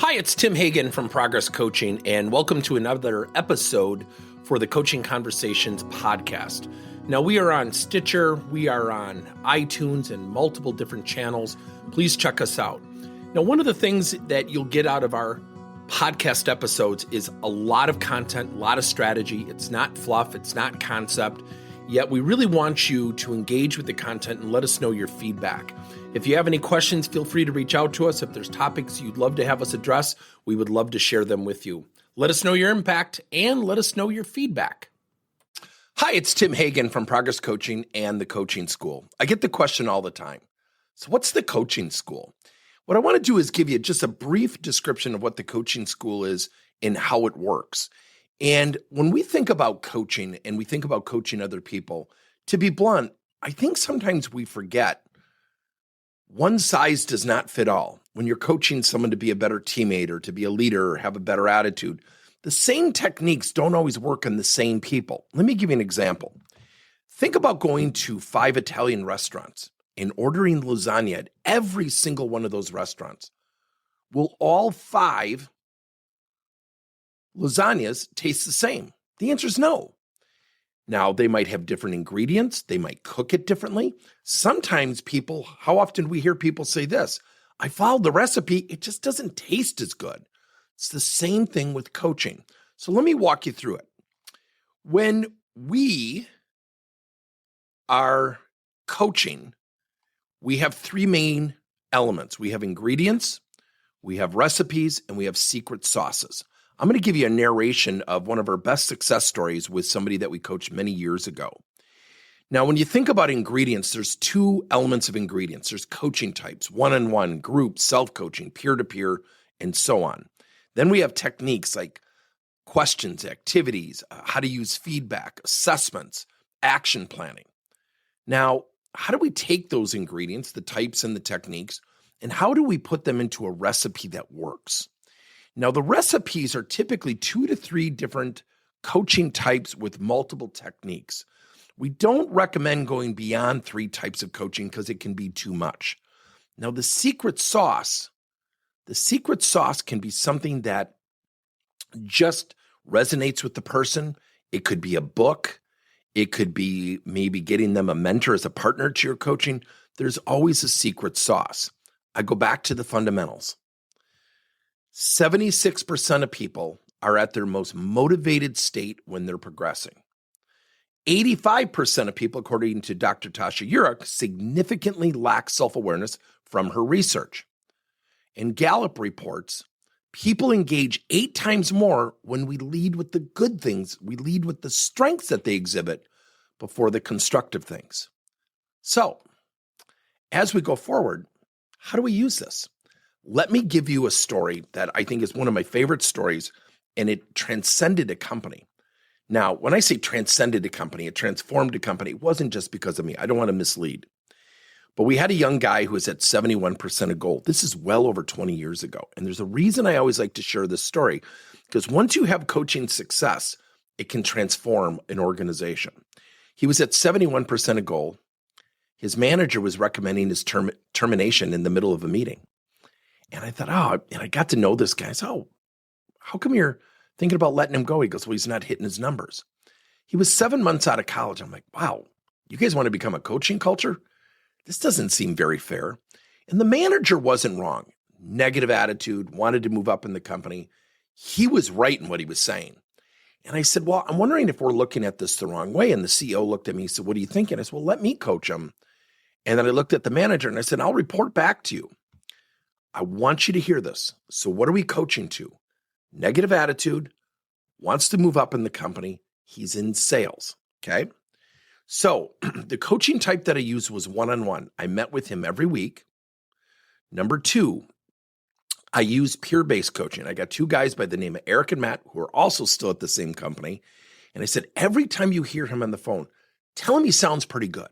Hi, it's Tim Hagan from Progress Coaching, and welcome to another episode for the Coaching Conversations podcast. Now, we are on Stitcher, we are on iTunes, and multiple different channels. Please check us out. Now, one of the things that you'll get out of our podcast episodes is a lot of content, a lot of strategy. It's not fluff, it's not concept, yet we really want you to engage with the content and let us know your feedback. If you have any questions, feel free to reach out to us. If there's topics you'd love to have us address, we would love to share them with you. Let us know your impact and let us know your feedback. Hi, it's Tim Hagan from Progress Coaching and the Coaching School. I get the question all the time. So what's the Coaching School? What I want to do is give you just a brief description of what the Coaching School is and how it works. And when we think about coaching and we think about coaching other people, to be blunt, I think sometimes we forget one size does not fit all. When you're coaching someone to be a better teammate or to be a leader or have a better attitude, the same techniques don't always work on the same people. Let me give you an example. Think about going to 5 Italian restaurants and ordering lasagna at every single one of those restaurants. Will all 5 lasagnas taste the same? The answer is no. Now, they might have different ingredients. They might cook it differently. Sometimes how often do we hear people say this? I followed the recipe. It just doesn't taste as good. It's the same thing with coaching. So let me walk you through it. When we are coaching, we have 3 main elements. We have ingredients, we have recipes, and we have secret sauces. I'm going to give you a narration of one of our best success stories with somebody that we coached many years ago. Now, when you think about ingredients, there's 2 elements of ingredients. There's coaching types, one-on-one, group, self-coaching, peer-to-peer, and so on. Then we have techniques like questions, activities, how to use feedback, assessments, action planning. Now, how do we take those ingredients, the types and the techniques, and how do we put them into a recipe that works? Now, the recipes are typically 2 to 3 different coaching types with multiple techniques. We don't recommend going beyond 3 types of coaching because it can be too much. Now, the secret sauce can be something that just resonates with the person. It could be a book. It could be maybe getting them a mentor as a partner to your coaching. There's always a secret sauce. I go back to the fundamentals. 76% of people are at their most motivated state when they're progressing. 85% of people, according to Dr. Tasha Eurich, significantly lack self-awareness from her research. And Gallup reports, people engage 8 times more when we lead with the good things. We lead with the strengths that they exhibit before the constructive things. So, as we go forward, how do we use this? Let me give you a story that I think is one of my favorite stories, and it transcended a company. Now, when I say transcended a company, it transformed a company. It wasn't just because of me. I don't want to mislead. But we had a young guy who was at 71% of goal. This is well over 20 years ago. And there's a reason I always like to share this story, because once you have coaching success, it can transform an organization. He was at 71% of goal. His manager was recommending his termination in the middle of a meeting. And I thought, and I got to know this guy. So, how come you're thinking about letting him go? He goes, well, he's not hitting his numbers. He was 7 months out of college. I'm like, wow, you guys want to become a coaching culture? This doesn't seem very fair. And the manager wasn't wrong. Negative attitude, wanted to move up in the company. He was right in what he was saying. And I said, well, I'm wondering if we're looking at this the wrong way. And the CEO looked at me and said, what are you thinking? I said, well, let me coach him. And then I looked at the manager and I said, I'll report back to you. I want you to hear this. So what are we coaching to? Negative attitude, wants to move up in the company. He's in sales, okay? So the coaching type that I used was one-on-one. I met with him every week. Number 2, I used peer-based coaching. I got 2 guys by the name of Eric and Matt who are also still at the same company. And I said, every time you hear him on the phone, tell him he sounds pretty good.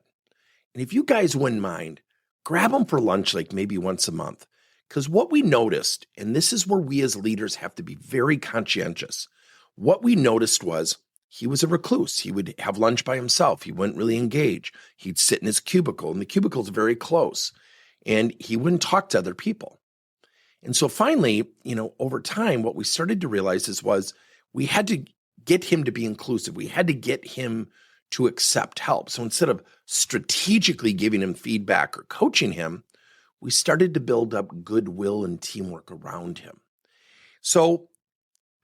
And if you guys wouldn't mind, grab him for lunch like maybe once a month. Because what we noticed, and this is where we as leaders have to be very conscientious, what we noticed was he was a recluse. He would have lunch by himself. He wouldn't really engage. He'd sit in his cubicle, and the cubicle's very close, and he wouldn't talk to other people. And so finally, over time, what we started to realize was we had to get him to be inclusive. We had to get him to accept help. So instead of strategically giving him feedback or coaching him, we started to build up goodwill and teamwork around him. So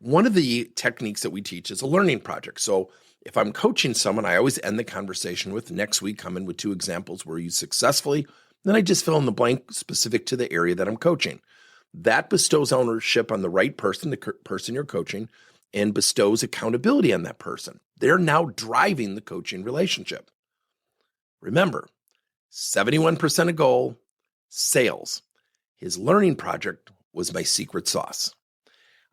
one of the techniques that we teach is a learning project. So if I'm coaching someone, I always end the conversation with, next week, come in with 2 examples where you successfully, then I just fill in the blank specific to the area that I'm coaching. That bestows ownership on the right person, the person you're coaching, and bestows accountability on that person. They're now driving the coaching relationship. Remember, 71% of goal, sales. His learning project was my secret sauce.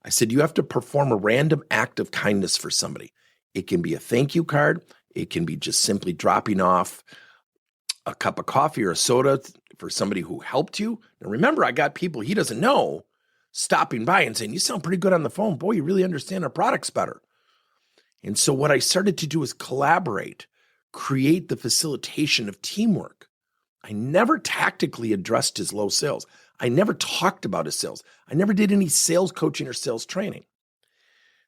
I said, you have to perform a random act of kindness for somebody. It can be a thank you card. It can be just simply dropping off a cup of coffee or a soda for somebody who helped you. Now remember, I got people he doesn't know stopping by and saying, you sound pretty good on the phone. Boy, you really understand our products better. And so what I started to do is collaborate, create the facilitation of teamwork. I never tactically addressed his low sales. I never talked about his sales. I never did any sales coaching or sales training.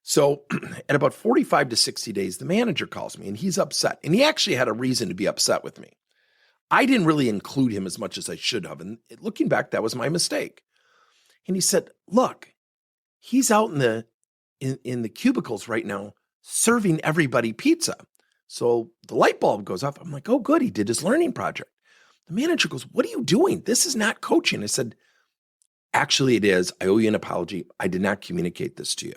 So at about 45 to 60 days, the manager calls me and he's upset. And he actually had a reason to be upset with me. I didn't really include him as much as I should have. And looking back, that was my mistake. And he said, look, he's out in the cubicles right now serving everybody pizza. So the light bulb goes off. I'm like, oh, good. He did his learning project. The manager goes, what are you doing? This is not coaching. I said, actually it is. I owe you an apology. I did not communicate this to you.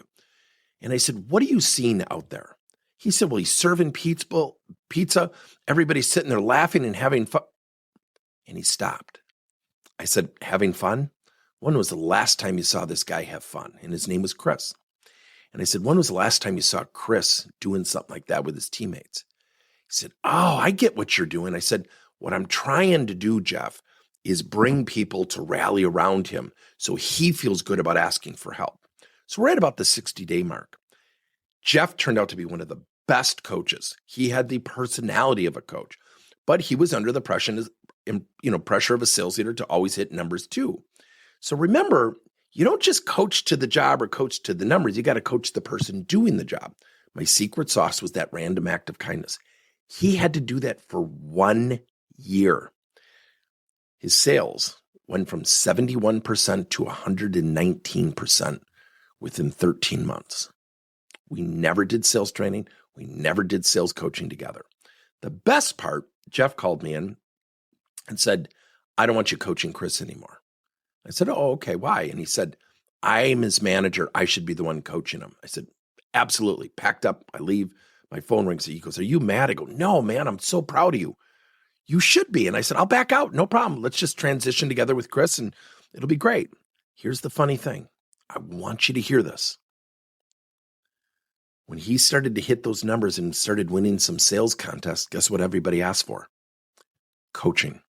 And I said, what are you seeing out there? He said, well, he's serving pizza. Everybody's sitting there laughing and having fun. And he stopped. I said, having fun? When was the last time you saw this guy have fun? And his name was Chris. And I said, when was the last time you saw Chris doing something like that with his teammates? He said, oh, I get what you're doing. I said, what I'm trying to do, Jeff, is bring people to rally around him so he feels good about asking for help. So we're at about the 60-day mark. Jeff turned out to be one of the best coaches. He had the personality of a coach, but he was under the pressure of a sales leader to always hit numbers too. So remember, you don't just coach to the job or coach to the numbers. You got to coach the person doing the job. My secret sauce was that random act of kindness. He had to do that for 1 year. His sales went from 71% to 119% within 13 months. We never did sales training. We never did sales coaching together. The best part, Jeff called me in and said, I don't want you coaching Chris anymore. I said, oh, okay, why? And he said, I'm his manager. I should be the one coaching him. I said, absolutely. Packed up. I leave. My phone rings. He goes, are you mad? I go, no, man, I'm so proud of you. You should be. And I said, I'll back out. No problem. Let's just transition together with Chris and it'll be great. Here's the funny thing. I want you to hear this. When he started to hit those numbers and started winning some sales contests, guess what everybody asked for? Coaching.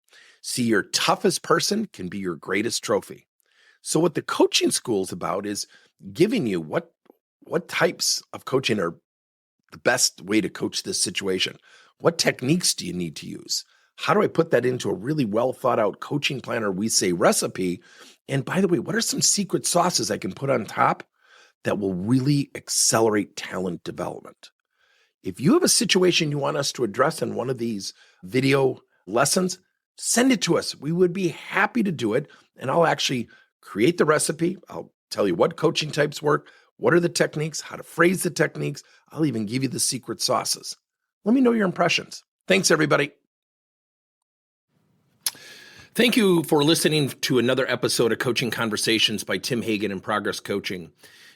See, your toughest person can be your greatest trophy. So what the coaching school is about is giving you what types of coaching are the best way to coach this situation. What techniques do you need to use? How do I put that into a really well thought out coaching plan, or we say recipe? And by the way, what are some secret sauces I can put on top that will really accelerate talent development? If you have a situation you want us to address in one of these video lessons, send it to us. We would be happy to do it. And I'll actually create the recipe. I'll tell you what coaching types work, what are the techniques, how to phrase the techniques. I'll even give you the secret sauces. Let me know your impressions. Thanks, everybody. Thank you for listening to another episode of Coaching Conversations by Tim Hagen and Progress Coaching.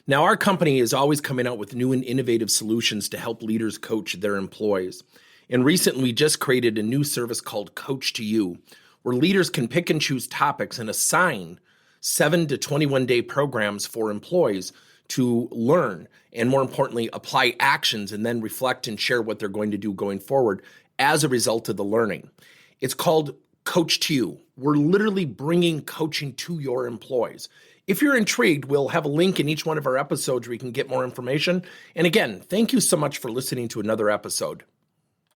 Now, our company is always coming out with new and innovative solutions to help leaders coach their employees. And recently, we just created a new service called Coach to You, where leaders can pick and choose topics and assign 7 to 21-day programs for employees to learn and, more importantly, apply actions and then reflect and share what they're going to do going forward as a result of the learning. It's called Coach to You. We're literally bringing coaching to your employees. If you're intrigued, we'll have a link in each one of our episodes where you can get more information. And again, thank you so much for listening to another episode.